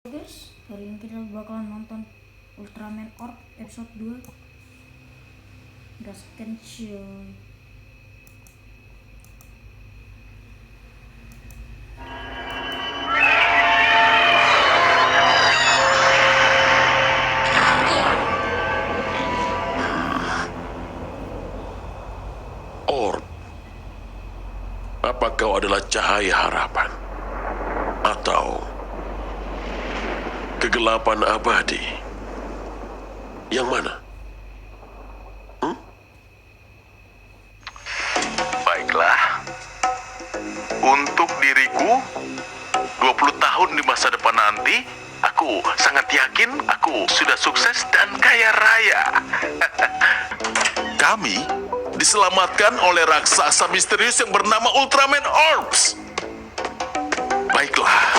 Guys, hari ini kita bakalan nonton Ultraman Orb episode 2 Gas Kenshin. Orb, apa kau adalah cahaya harapan? Atau kegelapan abadi? Yang mana? Baiklah, untuk diriku 20 tahun di masa depan nanti, aku sangat yakin aku sudah sukses dan kaya raya. Kami diselamatkan oleh raksasa misterius yang bernama Ultraman Orbs. Baiklah.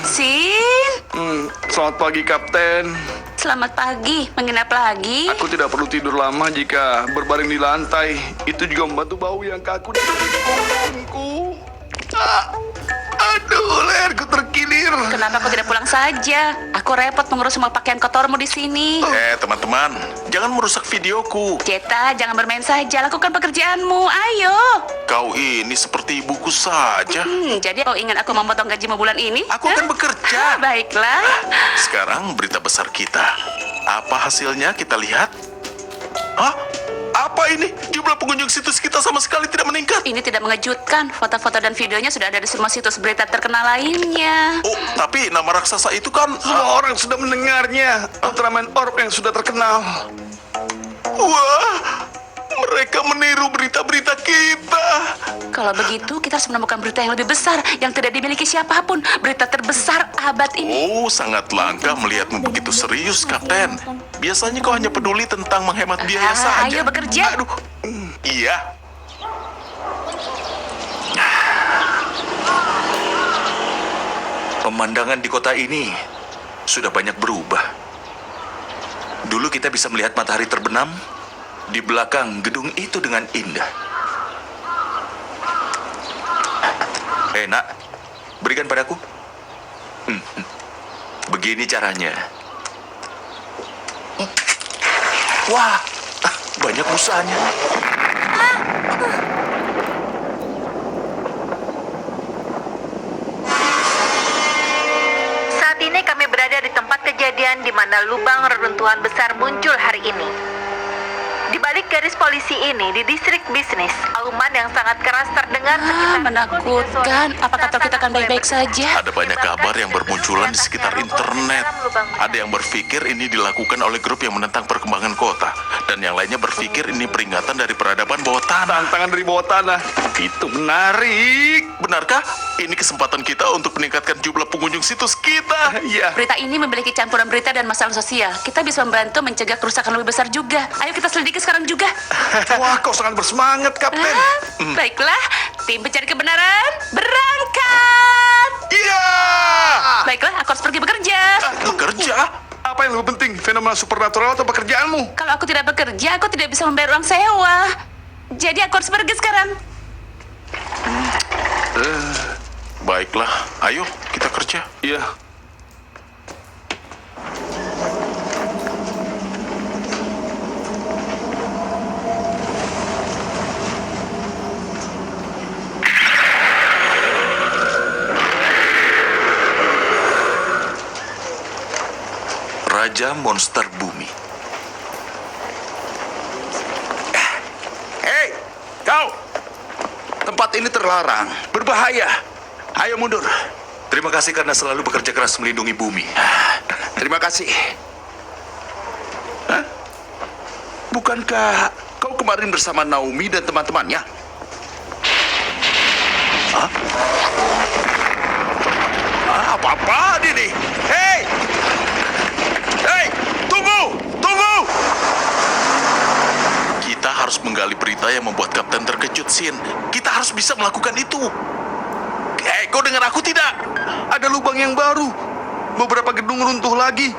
Sin, Selamat pagi, Kapten. selamat pagi. Menginap lagi? Aku tidak perlu tidur lama jika berbaring di lantai. Itu juga membantu bau yang kaku dari kupingku. Aduh, leherku terkilir. Kenapa kau tidak pulang saja? Aku repot mengurus semua pakaian kotormu di sini. Teman-teman, jangan merusak videoku. Jeta, jangan bermain saja. Lakukan pekerjaanmu. Ayo. Kau ini seperti ibuku saja. Jadi kau ingin aku memotong gajimu bulan ini? Aku akan bekerja. Baiklah. Sekarang berita besar kita. Apa hasilnya kita lihat? Hah? Apa ini? Jumlah pengunjung situs kita sama sekali tidak meningkat. Ini tidak mengejutkan. Foto-foto dan videonya sudah ada di semua situs berita terkenal lainnya. Oh, tapi nama raksasa itu kan... Semua orang sudah mendengarnya. Ultraman Orb yang sudah terkenal. Wah, mereka meniru berita-berita kita. Kalau begitu, kita harus menemukan berita yang lebih besar yang tidak dimiliki siapapun. Berita terbesar abad ini. Oh, sangat langka melihatmu begitu serius, Kapten. Biasanya kau hanya peduli tentang menghemat biaya saja. Ayo bekerja. Aduh, iya. Pemandangan di kota ini sudah banyak berubah. Dulu kita bisa melihat matahari terbenam di belakang gedung itu dengan indah. Nak, berikan padaku. Begini caranya. Wah, banyak musanya. Saat ini kami berada di tempat kejadian di mana lubang reruntuhan besar muncul hari ini. Di balik garis polisi ini, di distrik bisnis, auman yang sangat keras terdengar sekitar Menakutkan. Apakah kita akan baik-baik saja? Ada banyak kabar yang bermunculan di sekitar internet. Ada yang berpikir ini dilakukan oleh grup yang menentang perkembangan kota. Dan yang lainnya berpikir ini peringatan dari peradaban bawah tanah. Tantangan dari bawah tanah. Itu menarik. Benarkah? Ini kesempatan kita untuk meningkatkan jumlah pengunjung situs kita. Iya. Berita ini memiliki campuran berita dan masalah sosial. Kita bisa membantu mencegah kerusakan lebih besar juga. Ayo kita selidiki sekarang juga. Wah, kau sangat bersemangat, Kapten. Baiklah, tim pencari kebenaran berangkat. Iya. Baiklah, aku harus pergi bekerja. Bekerja? Apa yang lebih penting, fenomena supernatural atau pekerjaanmu? Kalau aku tidak bekerja, aku tidak bisa membayar uang sewa. Jadi aku harus pergi sekarang. Baiklah, ayo kita kerja. Iya. Raja Monster Bumi. Hei, kau! Tempat ini terlarang, berbahaya. Ayo mundur. Terima kasih karena selalu bekerja keras melindungi bumi. Terima kasih. Hah? Bukankah kau kemarin bersama Naomi dan teman-temannya? Hah? Apa-apa ini? Hei! Hei! Tunggu! Tunggu! Kita harus menggali berita yang membuat Kapten terkejut, Sin. Kita harus bisa melakukan itu. Kau dengar aku tidak? Ada lubang yang baru. Beberapa gedung runtuh lagi.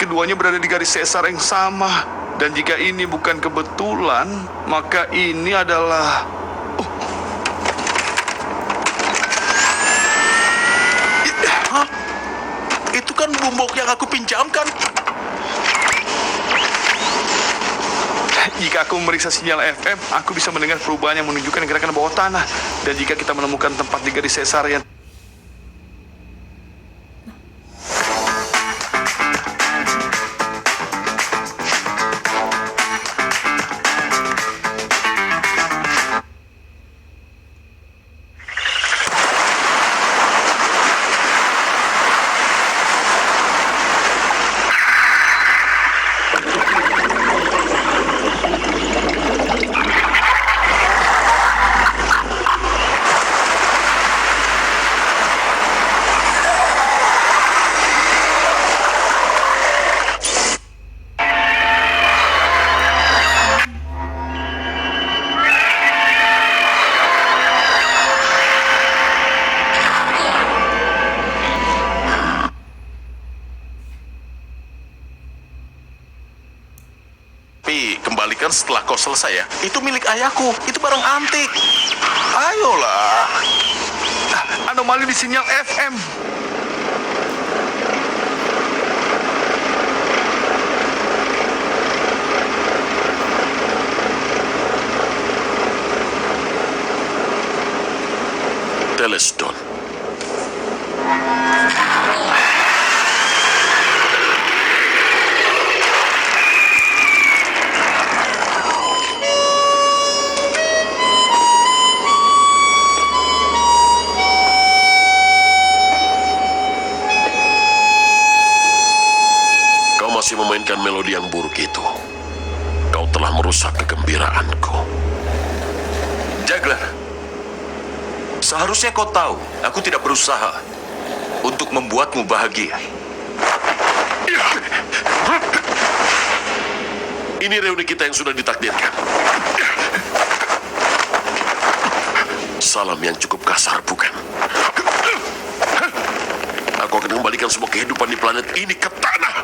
Keduanya berada di garis sesar yang sama. Dan jika ini bukan kebetulan, maka ini adalah... gembok yang aku pinjamkan. Jika aku memeriksa sinyal FM, aku bisa mendengar perubahan yang menunjukkan gerakan bawah tanah. Dan jika kita menemukan tempat di garis sesar yang kembalikan setelah kau selesai ya. Itu milik ayahku. Itu barang antik. Ayolah. anomali di sinyal FM. Telestone. Kau masih memainkan melodi yang buruk itu. Kau telah merusak kegembiraanku. Juggler, seharusnya kau tahu, aku tidak berusaha untuk membuatmu bahagia. Ini reuni kita yang sudah ditakdirkan. Salam yang cukup kasar, bukan? Aku akan kembalikan semua kehidupan di planet ini ke tanah.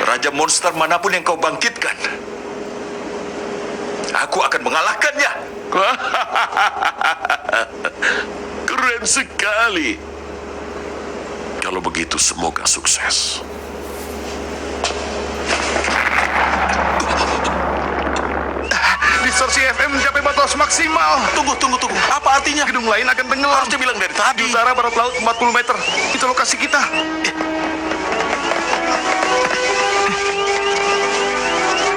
Raja monster manapun yang kau bangkitkan, aku akan mengalahkannya. Keren sekali. Kalau begitu, semoga sukses. Distorsi FM mencapai batas maksimal. Tunggu. Apa artinya? Gedung lain akan tenggelam. Harusnya bilang dari tadi. Di utara barat laut 40 meter. Itu lokasi kita.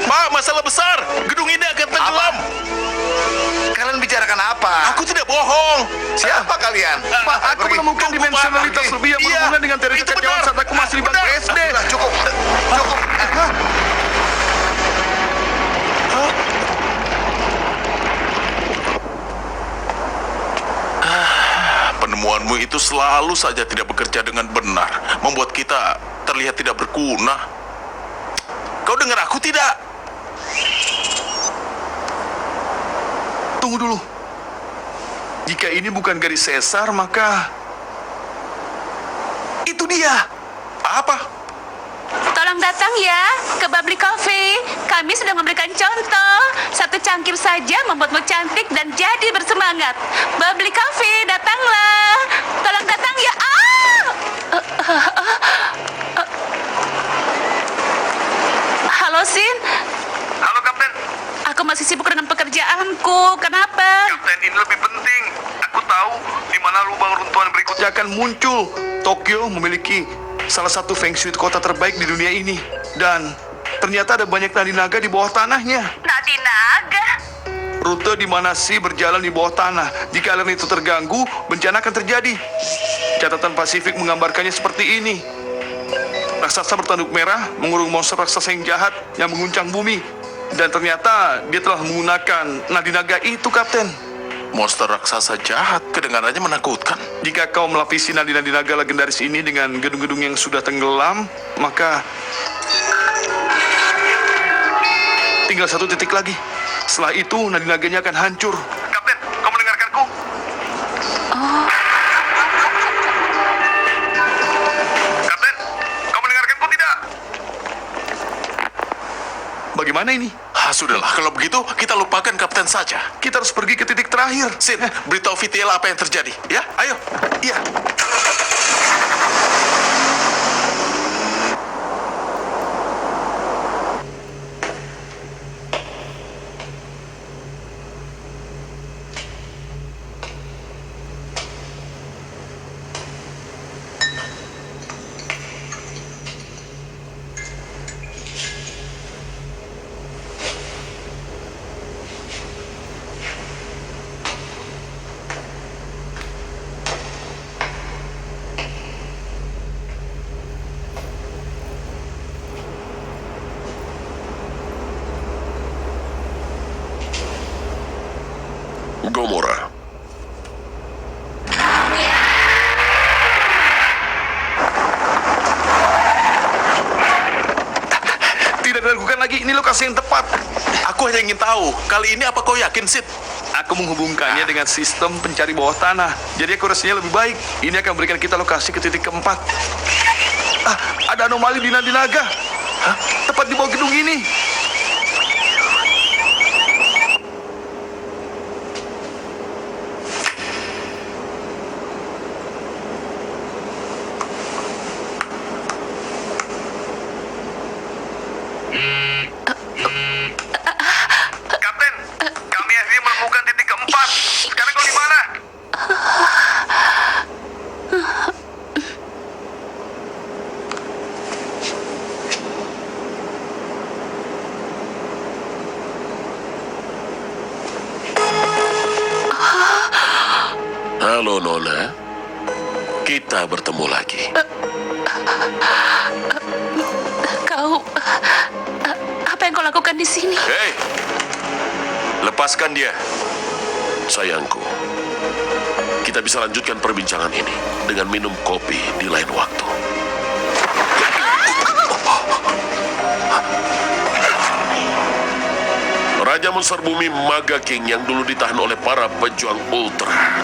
Pak, masalah besar. Gedung ini akan tenggelam. Kalian bicarakan apa? Aku tidak bohong. Siapa kalian? Pak, aku menemukan Tunggu, dimensionalitas Pak. lebih yang Iya, berhubungan dengan teori itu kekacauan benar. saat aku masih di bangku Benar. SD. Cukup. Penemuanmu itu selalu saja tidak bekerja dengan benar, membuat kita terlihat tidak berguna. Kau dengar aku tidak? Tunggu dulu. Jika ini bukan garis sesar, maka itu dia. Apa? Tolong datang ya ke Bubbly Coffee. Kami sedang memberikan contoh. Satu cangkir saja membuatmu cantik dan jadi bersemangat. Bubbly Coffee, datanglah. Tolong datang ya. Halo, Sin. Halo, Kapten. Aku masih sibuk dengan pekerjaanku. Kenapa? Kapten, ini lebih penting. Aku tahu di mana lubang runtuhan berikutnya akan muncul. Tokyo memiliki salah satu feng shui kota terbaik di dunia ini. Dan ternyata ada banyak nadi naga di bawah tanahnya. Nadi naga? Rute di mana sih berjalan di bawah tanah. Jika aliran itu terganggu, bencana akan terjadi. Catatan Pasifik menggambarkannya seperti ini. Raksasa bertanduk merah mengurung monster raksasa yang jahat yang mengguncang bumi. Dan ternyata dia telah menggunakan nadi naga itu, Kapten. Monster raksasa jahat, kedengarannya menakutkan. Jika kau melapisi nadi-nadi naga legendaris ini dengan gedung-gedung yang sudah tenggelam, maka tinggal satu titik lagi. Setelah itu, nadi-naganya akan hancur. Kapten, kau mendengarkanku? Kapten, kau mendengarkanku tidak? Bagaimana ini? Sudahlah, kalau begitu kita lupakan kapten saja. Kita harus pergi ke titik terakhir. Sin, beritahu Vitiel apa yang terjadi. Ya, ayo. Iya. Gomora. Tidak diragukan lagi, ini lokasi yang tepat. Aku hanya ingin tahu, kali ini apa kau yakin, Sid? Aku menghubungkannya dengan sistem pencari bawah tanah. Jadi akurasinya lebih baik. Ini akan memberikan kita lokasi ke titik keempat. Ada anomali di Nadinaga. Tepat di bawah gedung ini. Kapten, kami akhirnya menemukan titik keempat. Sekarang kau di mana? Halo, Nona. Kita bertemu lagi. Kau... apa yang kau lakukan di sini? Hei, lepaskan dia. Sayangku, kita bisa lanjutkan perbincangan ini dengan minum kopi di lain waktu. Raja Monster Bumi Maga King yang dulu ditahan oleh para pejuang Ultra.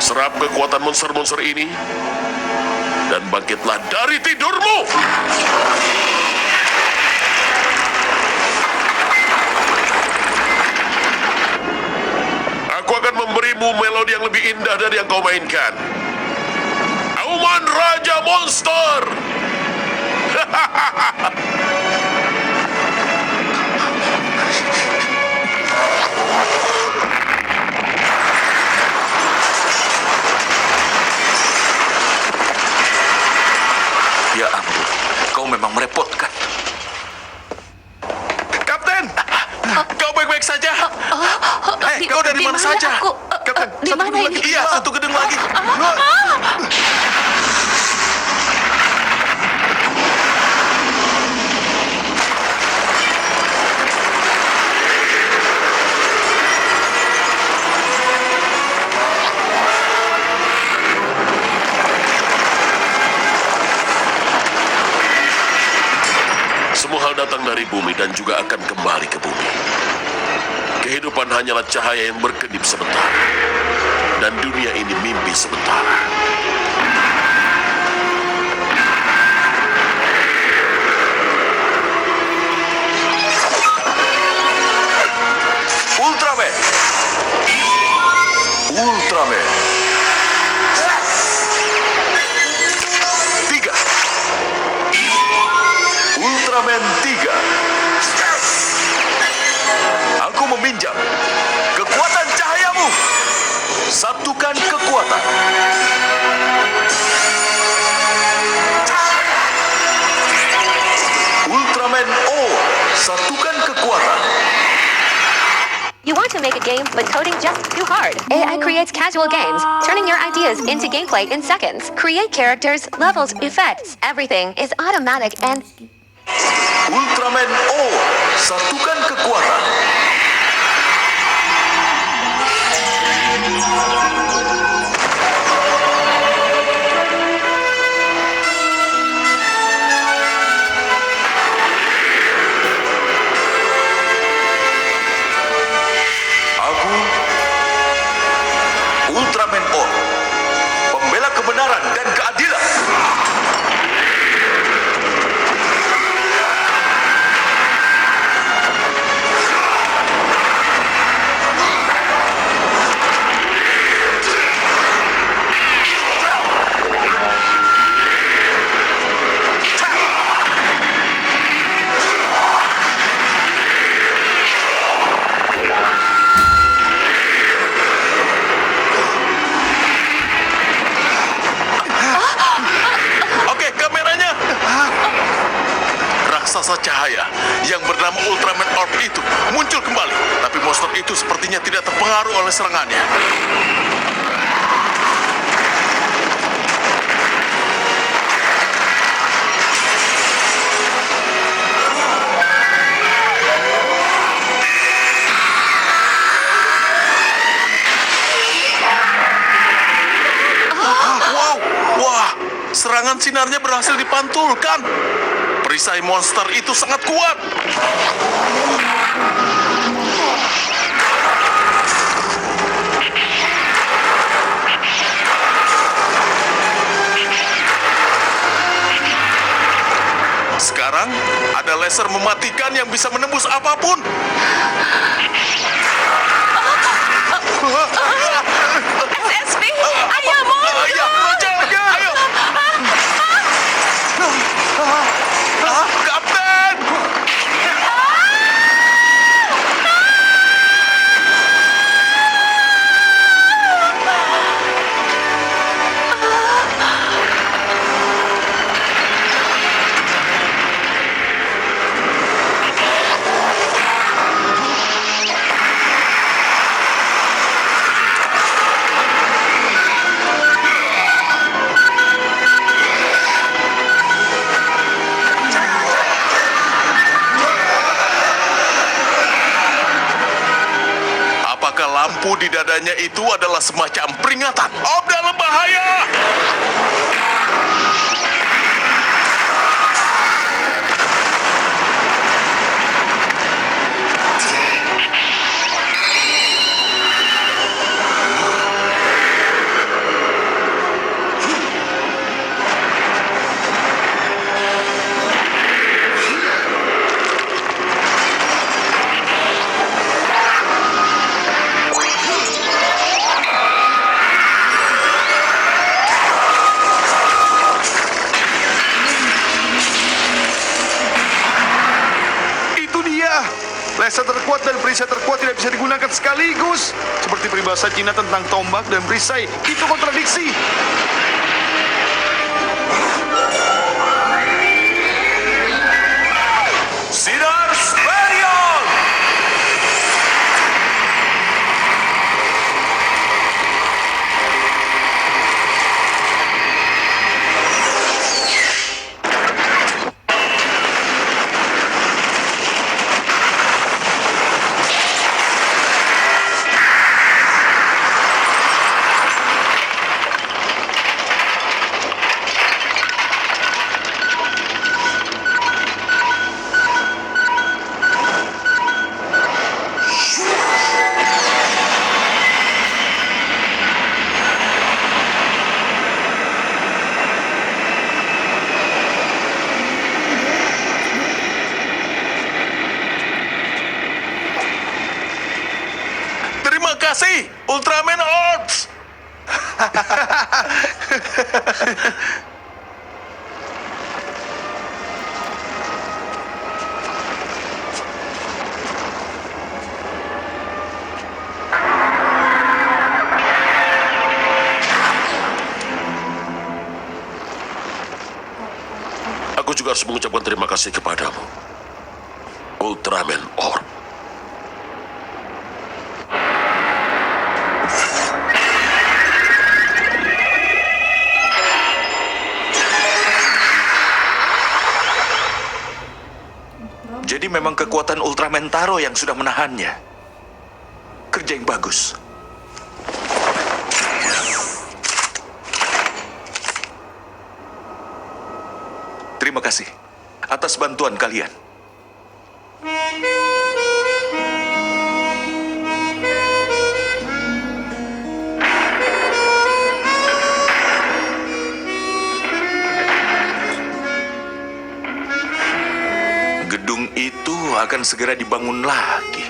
Serap kekuatan monster-monster ini dan bangkitlah dari tidurmu. Aku akan memberimu melodi yang lebih indah dari yang kau mainkan. Auman Raja Monster. Ya ampun, kau memang merepotkan. Kapten! Kau baik-baik saja? Kau dari mana saja? Kapten, Di satu mana gedung ini? lagi. Iya, satu gedung lagi. Semua hal datang dari bumi dan juga akan kembali ke bumi. Kehidupan hanyalah cahaya yang berkedip sebentar. Dan dunia ini mimpi sementara. Ultraman! Ultraman! 3. Ultraman 3. Aku meminjam kekuatan cahayamu. Satukan kekuatan. Ultraman O. Satukan kekuatan. You want to make a game, but coding just too hard. AI creates casual games, turning your ideas into gameplay in seconds. Create characters, levels, effects. Everything is automatic and Ultraman O. Satukan kekuatan. Aku Ultraman O. Pembela kebenaran dan keadilan. raksasa cahaya yang bernama Ultraman Orb itu muncul kembali. Tapi monster itu sepertinya tidak terpengaruh oleh serangannya. Wah, serangan sinarnya berhasil dipantulkan. Perisai monster itu sangat kuat. Sekarang ada laser mematikan yang bisa menembus apapun. SSP, ayo mundur. Ayo, jaga, ayo. Kapten! Apakah lampu di dadanya itu adalah semacam peringatan? Orb dalam bahaya! Laser terkuat dan perisai terkuat tidak bisa digunakan sekaligus. Seperti peribahasa Cina tentang tombak dan perisai. Itu kontradiksi. Sinar Sperion! Terima kasih, Ultraman Orbs. Aku juga harus mengucapkan terima kasih kepadamu, Ultraman Orb. Jadi memang kekuatan Ultraman Taro yang sudah menahannya. Kerja yang bagus. Terima kasih atas bantuan kalian. Gedung itu akan segera dibangun lagi.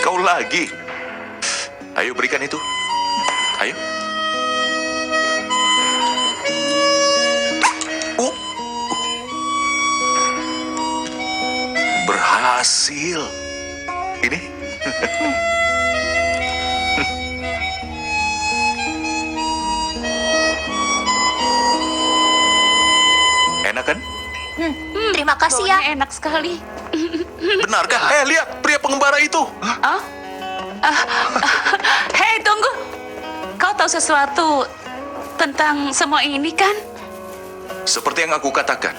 Kau lagi? Ayo berikan itu. Ayo. Berhasil. Ini. Terima kasih ya. Baunya enak sekali. Benarkah? Lihat, pria pengembara itu. Hei, tunggu. Kau tahu sesuatu tentang semua ini kan? Seperti yang aku katakan,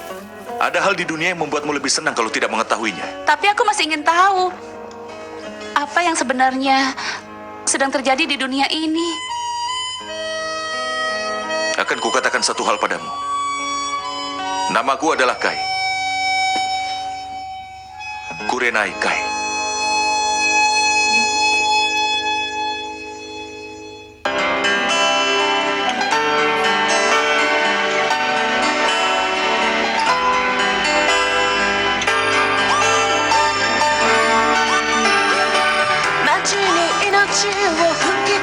ada hal di dunia yang membuatmu lebih senang kalau tidak mengetahuinya. Tapi aku masih ingin tahu apa yang sebenarnya sedang terjadi di dunia ini. Akan kukatakan satu hal padamu. Namaku adalah Kai. Kurenai Kai. Machi ni inochi wo fuki